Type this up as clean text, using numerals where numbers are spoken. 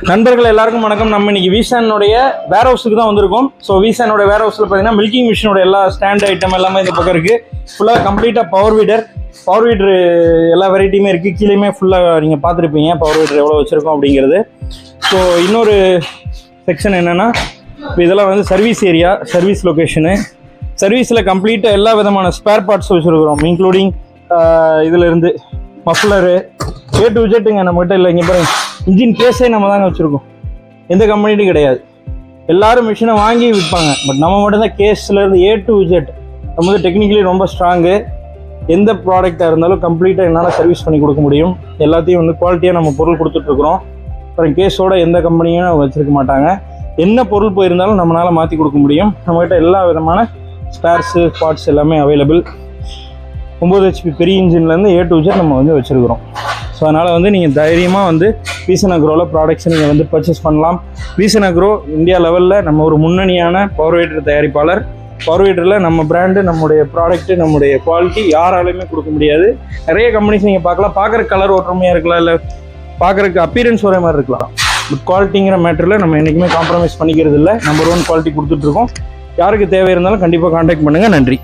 நண்பர்கள் எல்லாருக்கும் வணக்கம். நம்ம இன்னைக்கு வீசானுடைய வேர் ஹவுஸுக்கு தான் வந்திருக்கோம். ஸோ வீசானோட வேர் ஹவுஸில் பார்த்தீங்கன்னா மில்கிங் மிஷினோட எல்லா ஸ்டாண்ட் ஐட்டம் எல்லாமே இந்த பக்கம் இருக்குது. ஃபுல்லாக கம்ப்ளீட்டாக பவர் வீடர் எல்லா வெரைட்டியுமே இருக்குது. கீழேயுமே ஃபுல்லாக நீங்கள் பார்த்துருப்பீங்க பவர் வீடர் எவ்வளோ வச்சுருக்கோம் அப்படிங்கிறது. ஸோ இன்னொரு செக்ஷன் என்னென்னா, இப்போ இதெல்லாம் வந்து சர்வீஸ் ஏரியா, சர்வீஸ் லொக்கேஷனு. சர்வீஸில் கம்ப்ளீட்டாக எல்லா விதமான ஸ்பேர் பார்ட்ஸ் வச்சுருக்கிறோம், இன்க்ளூடிங் இதிலேருந்து மஃப்ளரு A to Z நம்மகிட்ட இல்லை. இங்கே பாருங்க, இன்ஜின் கேஸே நம்ம தாங்க வச்சுருக்கோம். எந்த கம்பெனிட்டும் கிடையாது. எல்லாரும் மிஷினை வாங்கி விற்பாங்க, பட் நம்ம மட்டும்தான் கேஸ்லேருந்து A to Z. நம்ம வந்து டெக்னிக்கலி ரொம்ப ஸ்ட்ராங்கு. எந்த ப்ராடக்டாக இருந்தாலும் கம்ப்ளீட்டாக என்னால் சர்வீஸ் பண்ணி கொடுக்க முடியும். எல்லாத்தையும் வந்து குவாலிட்டியாக நம்ம பொருள் கொடுத்துட்ருக்குறோம். அப்புறம் கேஸோட எந்த கம்பெனியும் வச்சுருக்க மாட்டாங்க. என்ன பொருள் போயிருந்தாலும் நம்மளால் மாற்றி கொடுக்க முடியும். நம்மகிட்ட எல்லா விதமான ஸ்பேர்ஸு பார்ட்ஸ் எல்லாமே அவைலபிள். 9 HP பெரிய இன்ஜின்லேருந்து A to Z நம்ம வந்து வச்சுருக்கிறோம். ஸோ அதனால் வந்து நீங்கள் தைரியமாக வந்து வீசன் அக்ரோவில் ப்ராடக்ட்ஸை நீங்கள் வந்து பர்ச்சேஸ் பண்ணலாம். வீசன் அக்ரோ இந்தியா லெவலில் நம்ம ஒரு முன்னணியான பவர் வீடர் தயாரிப்பாளர். பவர் வீடரில் நம்ம பிராண்டு, நம்முடைய ப்ராடக்ட்டு, நம்முடைய குவாலிட்டி யாராலையுமே கொடுக்க முடியாது. நிறைய கம்பெனிஸ் நீங்கள் பார்க்கலாம், பார்க்குற கலர் ஒற்றுமையாக இருக்கலாம், இல்லை பார்க்குறக்கு அப்பீரன்ஸ் ஒரே மாதிரி இருக்கலாம். பட் குவாலிட்டிங்கிற மேட்டரில் நம்ம என்றைக்குமே காம்ப்ரமைஸ் பண்ணிக்கிறது இல்லை. நம்பர் 1 குவாலிட்டி கொடுத்துட்ருக்கோம். யாருக்கு தேவை இருந்தாலும் கண்டிப்பாக கான்டாக்ட் பண்ணுங்கள். நன்றி.